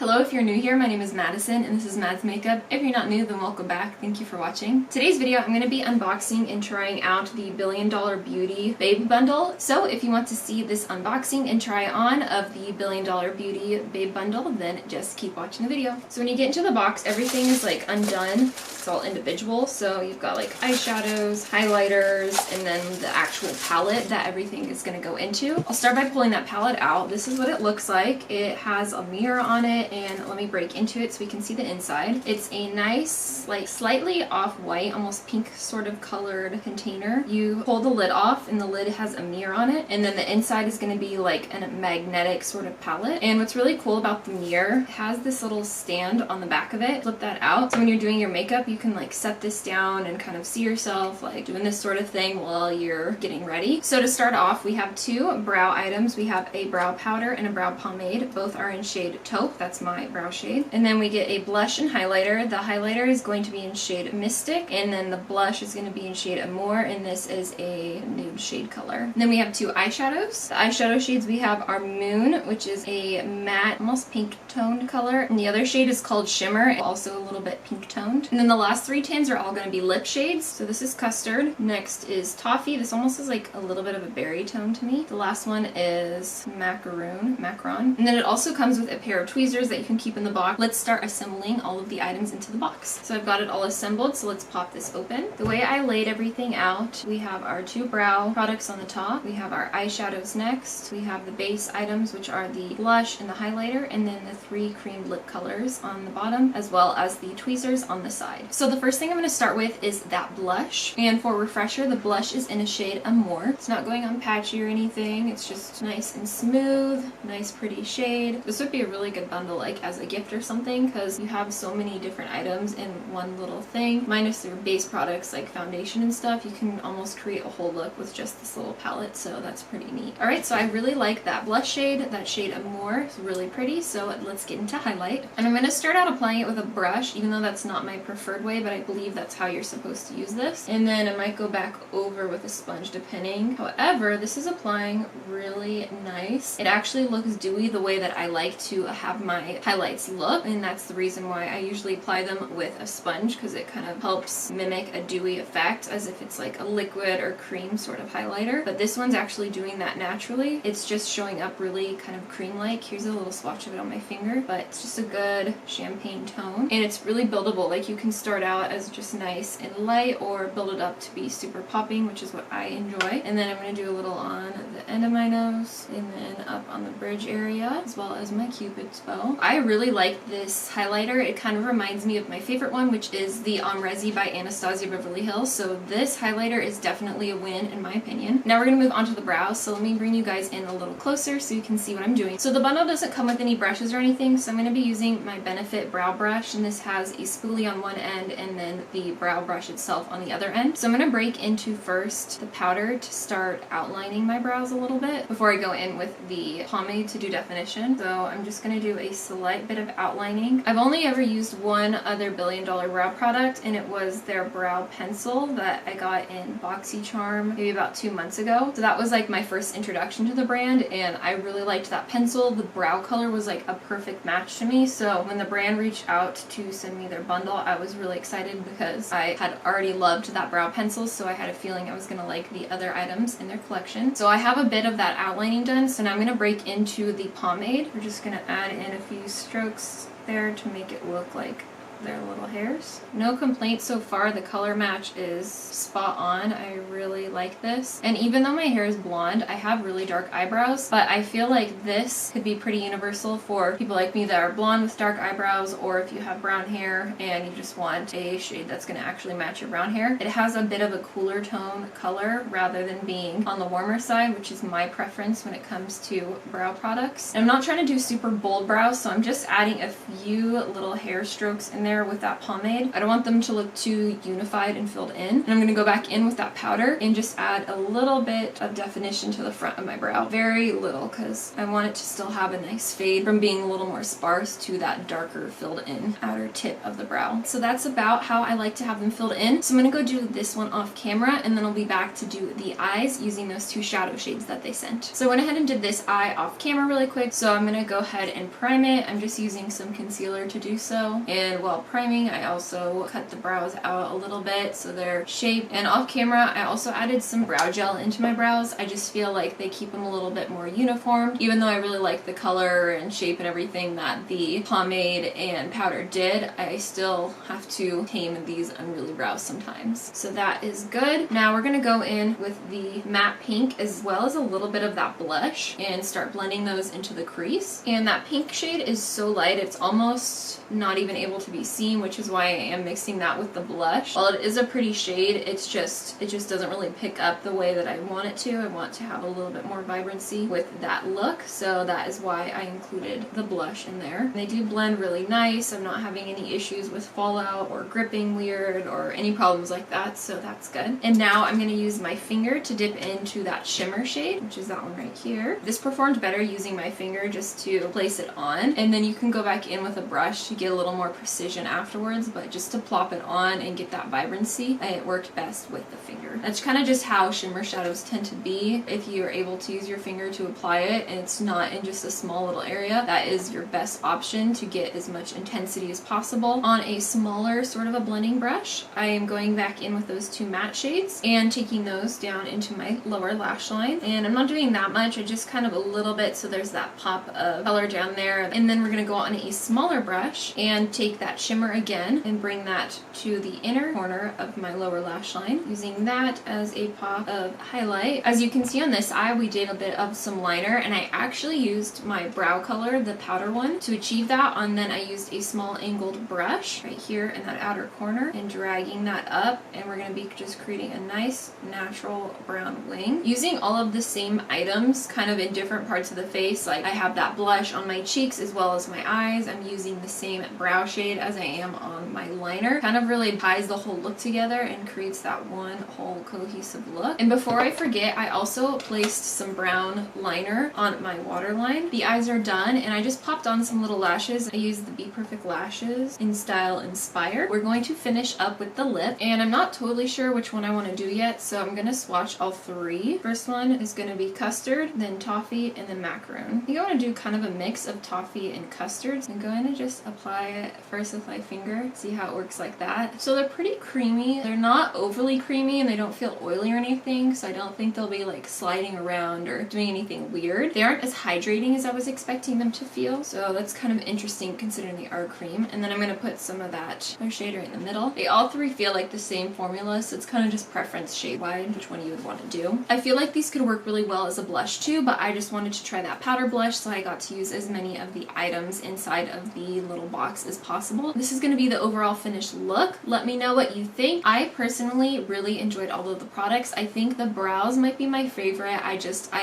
Hello, if you're new here, my name is Madison and this is Mads Makeup. If you're not new, then welcome back. Thank you for watching. Today's video, I'm going to be unboxing and trying out the $1 Billion Beauty Babe Bundle. So if you want to see this unboxing and try on of the $1 Billion Beauty Babe Bundle, then just keep watching the video. So when you get into the box, everything is like undone. It's all individual. So you've got like eyeshadows, highlighters, and then the actual palette that everything is going to go into. I'll start by pulling that palette out. This is what it looks like. It has a mirror on it. And let me break into it so we can see the inside. It's a nice, like slightly off-white, almost pink sort of colored container. You pull the lid off and the lid has a mirror on it. And then the inside is going to be like a magnetic sort of palette. And what's really cool about the mirror, it has this little stand on the back of it. Flip that out. So when you're doing your makeup, you can like set this down and kind of see yourself like doing this sort of thing while you're getting ready. So to start off, we have two brow items. We have a brow powder and a brow pomade. Both are in shade Taupe. That's my brow shade. And then we get a blush and highlighter. The highlighter is going to be in shade Mystic, and then the blush is going to be in shade Amour, and this is a nude shade color. And then we have two eyeshadows. The eyeshadow shades we have are Moon, which is a matte, almost pink toned color, and the other shade is called Shimmer, also a little bit pink toned. And then the last three tins are all going to be lip shades. So this is Custard. Next is Toffee. This almost is like a little bit of a berry tone to me. The last one is Macaroon. And then it also comes with a pair of tweezers that you can keep in the box. Let's start assembling all of the items into the box. So I've got it all assembled, so let's pop this open. The way I laid everything out, we have our two brow products on the top, we have our eyeshadows next, we have the base items, which are the blush and the highlighter, and then the three cream lip colors on the bottom, as well as the tweezers on the side. So the first thing I'm going to start with is that blush, and for refresher, the blush is in a shade Amour. It's not going on patchy or anything, it's just nice and smooth, nice pretty shade. This would be a really good bundle like as a gift or something, because you have so many different items in one little thing. Minus your base products like foundation and stuff, you can almost create a whole look with just this little palette, so that's pretty neat. Alright, so I really like that blush shade. That shade Amour is really pretty, so let's get into highlight. And I'm going to start out applying it with a brush, even though that's not my preferred way, but I believe that's how you're supposed to use this. And then I might go back over with a sponge depending. However, this is applying really nice. It actually looks dewy the way that I like to have my highlights look, and that's the reason why I usually apply them with a sponge, because it kind of helps mimic a dewy effect as if it's like a liquid or cream sort of highlighter. But this one's actually doing that naturally. It's just showing up really kind of cream-like. Here's a little swatch of it on my finger, but it's just a good champagne tone, and it's really buildable. Like you can start out as just nice and light or build it up to be super popping, which is what I enjoy. And then I'm going to do a little on the end of my nose and then up on the bridge area, as well as my Cupid's bow. I really like this highlighter. It kind of reminds me of my favorite one, which is the Resi by Anastasia Beverly Hills. So this highlighter is definitely a win in my opinion. Now we're going to move on to the brows, so let me bring you guys in a little closer so you can see what I'm doing. So the bundle doesn't come with any brushes or anything, so I'm going to be using my Benefit brow brush, and this has a spoolie on one end and then the brow brush itself on the other end. So I'm going to break into first the powder to start outlining my brows a little bit before I go in with the pomade to do definition. So I'm just going to do a slight bit of outlining. I've only ever used one other $1 Billion brow product, and it was their brow pencil that I got in BoxyCharm maybe about 2 months ago. So that was like my first introduction to the brand, and I really liked that pencil. The brow color was like a perfect match to me, so when the brand reached out to send me their bundle, I was really excited because I had already loved that brow pencil, so I had a feeling I was going to like the other items in their collection. So I have a bit of that outlining done, so now I'm going to break into the pomade. We're just going to add in a few strokes there to make it look like their little hairs. No complaints so far. The color match is spot on. I really like this. And even though my hair is blonde, I have really dark eyebrows, but I feel like this could be pretty universal for people like me that are blonde with dark eyebrows, or if you have brown hair and you just want a shade that's going to actually match your brown hair. It has a bit of a cooler tone color rather than being on the warmer side, which is my preference when it comes to brow products. And I'm not trying to do super bold brows, so I'm just adding a few little hair strokes in there there with that pomade. I don't want them to look too unified and filled in. And I'm going to go back in with that powder and just add a little bit of definition to the front of my brow. Very little, because I want it to still have a nice fade from being a little more sparse to that darker filled in outer tip of the brow. So that's about how I like to have them filled in. So I'm going to go do this one off camera, and then I'll be back to do the eyes using those two shadow shades that they sent. So I went ahead and did this eye off camera really quick. So I'm going to go ahead and prime it. I'm just using some concealer to do so. And while priming, I also cut the brows out a little bit so they're shaped. And off camera, I also added some brow gel into my brows. I just feel like they keep them a little bit more uniform. Even though I really like the color and shape and everything that the pomade and powder did, I still have to tame these unruly brows sometimes. So that is good. Now we're going to go in with the matte pink as well as a little bit of that blush and start blending those into the crease. And that pink shade is so light, it's almost not even able to be seen, which is why I am mixing that with the blush. While it is a pretty shade, it just doesn't really pick up the way that I want it to. I want to have a little bit more vibrancy with that look, so that is why I included the blush in there. And they do blend really nice. I'm not having any issues with fallout or gripping weird or any problems like that, so that's good. And now I'm going to use my finger to dip into that shimmer shade, which is that one right here. This performed better using my finger just to place it on, and then you can go back in with a brush to get a little more precision afterwards, but just to plop it on and get that vibrancy, it worked best with the finger. That's kind of just how shimmer shadows tend to be. If you're able to use your finger to apply it and it's not in just a small little area, that is your best option to get as much intensity as possible. On a smaller sort of a blending brush, I am going back in with those two matte shades and taking those down into my lower lash line. And I'm not doing that much, I just kind of a little bit so there's that pop of color down there. And then we're going to go on a smaller brush and take that shimmer again and bring that to the inner corner of my lower lash line, using that as a pop of highlight. As you can see on this eye, we did a bit of some liner, and I actually used my brow color, the powder one, to achieve that, and then I used a small angled brush right here in that outer corner and dragging that up, and we're going to be just creating a nice natural brown wing using all of the same items kind of in different parts of the face. Like I have that blush on my cheeks as well as my eyes. I'm using the same brow shade as I am on my liner. Kind of really ties the whole look together and creates that one whole cohesive look. And before I forget, I also placed some brown liner on my waterline. The eyes are done, and I just popped on some little lashes. I used the BPerfect lashes in style Inspire. We're going to finish up with the lip, and I'm not totally sure which one I want to do yet, so I'm going to swatch all three. First one is going to be Custard, then Toffee, and then Macaroon. I think I want to do kind of a mix of Toffee and Custard. So I'm going to just apply it first with my finger, see how it works like that. So they're pretty creamy. They're not overly creamy, and they don't feel oily or anything, so I don't think they'll be like sliding around or doing anything weird. They aren't as hydrating as I was expecting them to feel, so that's kind of interesting considering they are cream. And then I'm going to put some of that shade right in the middle. They all three feel like the same formula, so it's kind of just preference shade-wise which one you would want to do. I feel like these could work really well as a blush too, but I just wanted to try that powder blush, so I got to use as many of the items inside of the little box as possible. This is going to be the overall finished look. Let me know what you think. I personally really enjoyed all of the products. I think the brows might be my favorite. I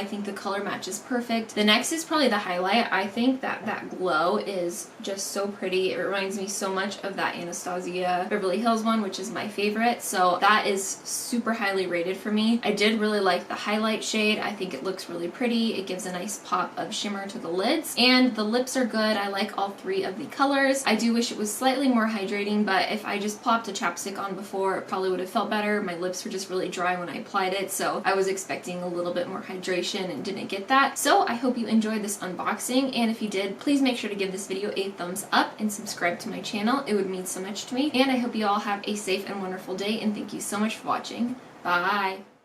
think the color match is perfect. The next is probably the highlight. I think that glow is just so pretty. It reminds me so much of that Anastasia Beverly Hills one, which is my favorite. So that is super highly rated for me. I did really like the highlight shade. I think it looks really pretty. It gives a nice pop of shimmer to the lids, and the lips are good. I like all three of the colors. I do wish it was slightly more hydrating, but if I just plopped a chapstick on before, it probably would have felt better. My lips were just really dry when I applied it, so I was expecting a little bit more hydration and didn't get that. So I hope you enjoyed this unboxing, and if you did, please make sure to give this video a thumbs up and subscribe to my channel. It would mean so much to me, and I hope you all have a safe and wonderful day, and thank you so much for watching. Bye!